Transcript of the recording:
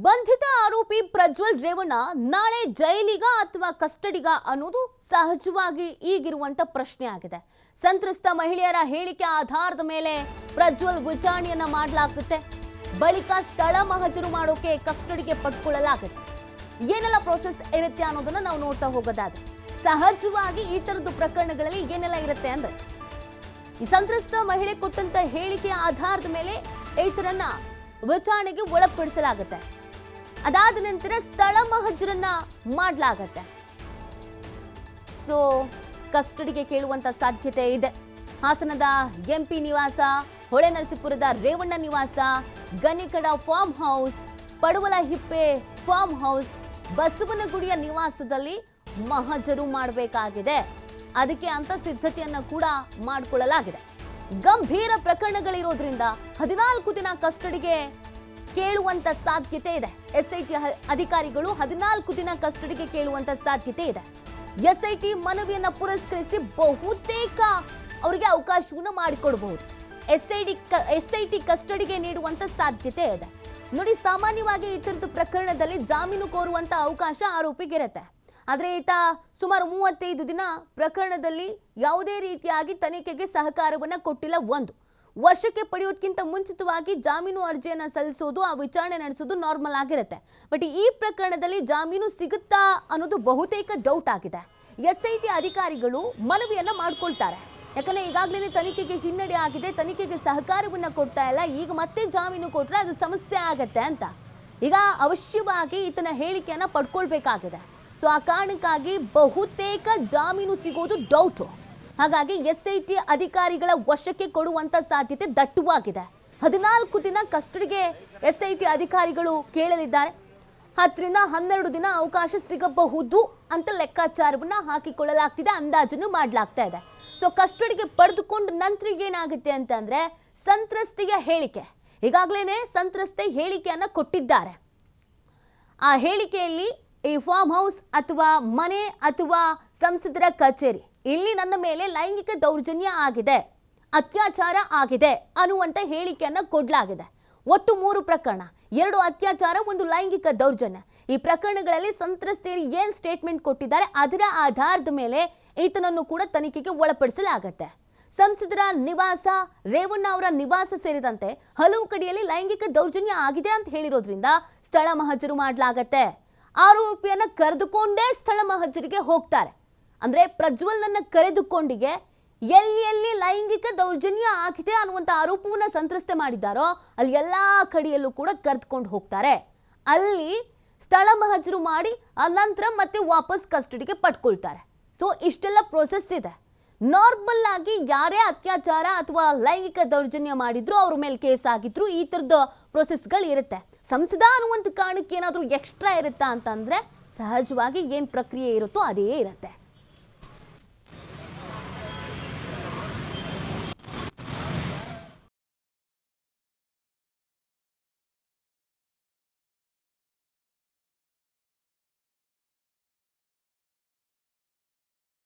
ಬಂಧಿತ ಆರೋಪಿ ಪ್ರಜ್ವಲ್ ರೇವಣ್ಣ ನಾಳೆ ಜೈಲಿಗ ಅಥವಾ ಕಸ್ಟಡಿಗ ಅನ್ನೋದು ಸಹಜವಾಗಿ ಈಗಿರುವಂತ ಪ್ರಶ್ನೆ ಆಗಿದೆ. ಸಂತ್ರಸ್ತ ಮಹಿಳೆಯರ ಹೇಳಿಕೆ ಆಧಾರದ ಮೇಲೆ ಪ್ರಜ್ವಲ್ ವಿಚಾರಣೆಯನ್ನ ಮಾಡಲಾಗುತ್ತೆ. ಬಳಿಕ ಸ್ಥಳ ಮಹಜರು ಮಾಡೋಕೆ ಕಸ್ಟಡಿಗೆ ಪಡ್ಕೊಳ್ಳಲಾಗುತ್ತೆ. ಏನೆಲ್ಲ ಪ್ರೋಸೆಸ್ ಇರುತ್ತೆ ಅನ್ನೋದನ್ನ ನಾವು ನೋಡ್ತಾ ಹೋಗೋದಾದ್ರೆ, ಸಹಜವಾಗಿ ಈ ತರದ ಪ್ರಕರಣಗಳಲ್ಲಿ ಏನೆಲ್ಲ ಇರುತ್ತೆ ಅಂದ್ರೆ, ಈ ಸಂತ್ರಸ್ತ ಮಹಿಳೆ ಕೊಟ್ಟಂತ ಹೇಳಿಕೆಯ ಆಧಾರದ ಮೇಲೆ ಈತರನ್ನ ವಿಚಾರಣೆಗೆ ಒಳಪಡಿಸಲಾಗುತ್ತೆ. ಅದಾದ ನಂತರ ಸ್ಥಳ ಮಹಜರನ್ನ ಮಾಡಲಾಗುತ್ತೆ. ಸೊ ಕಸ್ಟಡಿಗೆ ಕೇಳುವಂತ ಸಾಧ್ಯತೆ ಇದೆ. ಹಾಸನದ ಎಂಪಿ ನಿವಾಸ, ಹೊಳೆನರಸೀಪುರದ ರೇವಣ್ಣ ನಿವಾಸ, ಗನಿಕಡ ಫಾರ್ಮ್ ಹೌಸ್, ಪಡುವಲಹಿಪ್ಪೆ ಫಾರ್ಮ್ ಹೌಸ್, ಬಸವನಗುಡಿಯ ನಿವಾಸದಲ್ಲಿ ಮಹಜರು ಮಾಡಬೇಕಾಗಿದೆ. ಅದಕ್ಕೆ ಅಂತ ಸಿದ್ಧತೆಯನ್ನ ಕೂಡ ಮಾಡಿಕೊಳ್ಳಲಾಗಿದೆ. ಗಂಭೀರ ಪ್ರಕರಣಗಳಿರೋದ್ರಿಂದ 14 ದಿನ ಕಸ್ಟಡಿಗೆ ಕೇಳುವಂತ ಸಾಧ್ಯತೆ ಇದೆ. ಎಸ್ಐಟಿ ಅಧಿಕಾರಿಗಳು 14 ದಿನ ಕಸ್ಟಡಿಗೆ ಕೇಳುವಂತ ಸಾಧ್ಯತೆ ಇದೆ. ಎಸ್ಐಟಿ ಮನವಿಯನ್ನ ಪುರಸ್ಕರಿಸಿ ಬಹುತೇಕ ಅವರಿಗೆ ಅವಕಾಶವನ್ನು ಮಾಡಿಕೊಡಬಹುದು. ಎಸ್ಐಟಿ ಕಸ್ಟಡಿಗೆ ನೀಡುವಂತ ಸಾಧ್ಯತೆ ಇದೆ. ನೋಡಿ, ಸಾಮಾನ್ಯವಾಗಿ ಈ ತರದ ಪ್ರಕರಣದಲ್ಲಿ ಜಾಮೀನು ಕೋರುವಂತ ಅವಕಾಶ ಆರೋಪಿಗಿರುತ್ತೆ. ಆದರೆ ಈತ ಸುಮಾರು 35 ದಿನ ಪ್ರಕರಣದಲ್ಲಿ ಯಾವುದೇ ರೀತಿಯಾಗಿ ತನಿಖೆಗೆ ಸಹಕಾರವನ್ನ ಕೊಟ್ಟಿಲ್ಲ. ವಶಕ್ಕೆ ಪಡೆಯೋದಕ್ಕಿಂತ ಮುಂಚಿತವಾಗಿ ಜಾಮೀನು ಅರ್ಜಿಯನ್ನ ಸಲ್ಲಿಸೋದು, ಆ ವಿಚಾರಣೆ ನಡೆಸೋದು ನಾರ್ಮಲ್ ಆಗಿರುತ್ತೆ. ಬಟ್ ಈ ಪ್ರಕರಣದಲ್ಲಿ ಜಾಮೀನು ಸಿಗುತ್ತಾ ಅನ್ನೋದು ಬಹುತೇಕ ಡೌಟ್ ಆಗಿದೆ. ಎಸ್ಐಟಿ ಅಧಿಕಾರಿಗಳು ಮನವಿಯನ್ನ ಮಾಡ್ಕೊಳ್ತಾರೆ. ಯಾಕಂದ್ರೆ ಈಗಾಗಲೇ ತನಿಖೆಗೆ ಹಿನ್ನಡೆ ಆಗಿದೆ, ತನಿಖೆಗೆ ಸಹಕಾರವನ್ನ ಕೊಡ್ತಾ ಇಲ್ಲ. ಈಗ ಮತ್ತೆ ಜಾಮೀನು ಕೊಟ್ರೆ ಅದು ಸಮಸ್ಯೆ ಆಗತ್ತೆ ಅಂತ ಈಗ ಅವಶ್ಯವಾಗಿ ಈತನ ಹೇಳಿಕೆಯನ್ನ ಪಡ್ಕೊಳ್ಬೇಕಾಗಿದೆ. ಸೊ ಆ ಕಾರಣಕ್ಕಾಗಿ ಬಹುತೇಕ ಜಾಮೀನು ಸಿಗೋದು ಡೌಟು. ಹಾಗಾಗಿ ಎಸ್ಐಟಿ ಅಧಿಕಾರಿಗಳ ವಶಕ್ಕೆ ಕೊಡುವಂತ ಸಾಧ್ಯತೆ ದಟ್ಟವಾಗಿದೆ. 14 ದಿನ ಕಸ್ಟಡಿಗೆ ಎಸ್ಐಟಿ ಅಧಿಕಾರಿಗಳು ಕೇಳಲಿದ್ದಾರೆ. 10 ರಿಂದ 12 ದಿನ ಅವಕಾಶ ಸಿಗಬಹುದು ಅಂತ ಲೆಕ್ಕಾಚಾರವನ್ನ ಹಾಕಿಕೊಳ್ಳಲಾಗ್ತಿದೆ, ಅಂದಾಜನ್ನು ಮಾಡಲಾಗ್ತಾ ಇದೆ. ಸೊ ಕಸ್ಟಡಿಗೆ ಪಡೆದುಕೊಂಡ ನಂತರ ಏನಾಗುತ್ತೆ ಅಂತಂದ್ರೆ, ಸಂತ್ರಸ್ತೆಯ ಹೇಳಿಕೆ, ಈಗಾಗಲೇ ಸಂತ್ರಸ್ತೆ ಹೇಳಿಕೆಯನ್ನ ಕೊಟ್ಟಿದ್ದಾರೆ. ಆ ಹೇಳಿಕೆಯಲ್ಲಿ ಈ ಫಾರ್ಮ್ ಹೌಸ್ ಅಥವಾ ಮನೆ ಅಥವಾ ಸಂಸದರ ಕಚೇರಿ, ಇಲ್ಲಿ ನನ್ನ ಮೇಲೆ ಲೈಂಗಿಕ ದೌರ್ಜನ್ಯ ಆಗಿದೆ, ಅತ್ಯಾಚಾರ ಆಗಿದೆ ಅನ್ನುವಂಥ ಹೇಳಿಕೆಯನ್ನ ಕೊಡಲಾಗಿದೆ. ಒಟ್ಟು 3 ಪ್ರಕರಣ, 2 ಅತ್ಯಾಚಾರ, 1 ಲೈಂಗಿಕ ದೌರ್ಜನ್ಯ. ಈ ಪ್ರಕರಣಗಳಲ್ಲಿ ಸಂತ್ರಸ್ತೆಯರು ಏನ್ ಸ್ಟೇಟ್ಮೆಂಟ್ ಕೊಟ್ಟಿದ್ದಾರೆ ಅದರ ಆಧಾರದ ಮೇಲೆ ಈತನನ್ನು ಕೂಡ ತನಿಖೆಗೆ ಒಳಪಡಿಸಲಾಗುತ್ತೆ. ಸಂಸದರ ನಿವಾಸ, ರೇವಣ್ಣ ಅವರ ನಿವಾಸ ಸೇರಿದಂತೆ ಹಲವು ಕಡೆಯಲ್ಲಿ ಲೈಂಗಿಕ ದೌರ್ಜನ್ಯ ಆಗಿದೆ ಅಂತ ಹೇಳಿರೋದ್ರಿಂದ ಸ್ಥಳ ಮಹಜರು ಮಾಡಲಾಗತ್ತೆ. ಆರೋಪಿಯನ್ನ ಕರೆದುಕೊಂಡೇ ಸ್ಥಳ ಮಹಜರಿಗೆ ಹೋಗ್ತಾರೆ. ಅಂದ್ರೆ ಪ್ರಜ್ವಲ್ನನ್ನ ಕರೆದುಕೊಂಡಿಗೆ ಎಲ್ಲಿ ಲೈಂಗಿಕ ದೌರ್ಜನ್ಯ ಆಗಿದೆ ಅನ್ನುವಂಥ ಆರೋಪವನ್ನ ಸಂತ್ರಸ್ತೆ ಮಾಡಿದ್ದಾರೋ ಅಲ್ಲಿ ಎಲ್ಲಾ ಕಡೆಯಲ್ಲೂ ಕೂಡ ಕರೆದುಕೊಂಡು ಹೋಗ್ತಾರೆ. ಅಲ್ಲಿ ಸ್ಥಳ ಮಹಜರು ಮಾಡಿ ಅನಂತರ ಮತ್ತೆ ವಾಪಸ್ ಕಸ್ಟಡಿಗೆ ಪಡ್ಕೊಳ್ತಾರೆ. ಸೊ ಇಷ್ಟೆಲ್ಲ ಪ್ರೋಸೆಸ್ ಇದೆ. ನಾರ್ಮಲ್ ಆಗಿ ಯಾರೇ ಅತ್ಯಾಚಾರ ಅಥವಾ ಲೈಂಗಿಕ ದೌರ್ಜನ್ಯ ಮಾಡಿದ್ರು, ಅವ್ರ ಮೇಲೆ ಕೇಸ್ ಆಗಿದ್ರು, ಈ ಥರದ ಪ್ರೋಸೆಸ್ಗಳು ಇರುತ್ತೆ. ಸಂಸದ ಅನ್ನುವಂಥ ಕಾರಣಕ್ಕೆ ಏನಾದರೂ ಎಕ್ಸ್ಟ್ರಾ ಇರುತ್ತಾ ಅಂತಂದ್ರೆ ಸಹಜವಾಗಿ ಏನು ಪ್ರಕ್ರಿಯೆ ಇರುತ್ತೋ ಅದೇ ಇರುತ್ತೆ.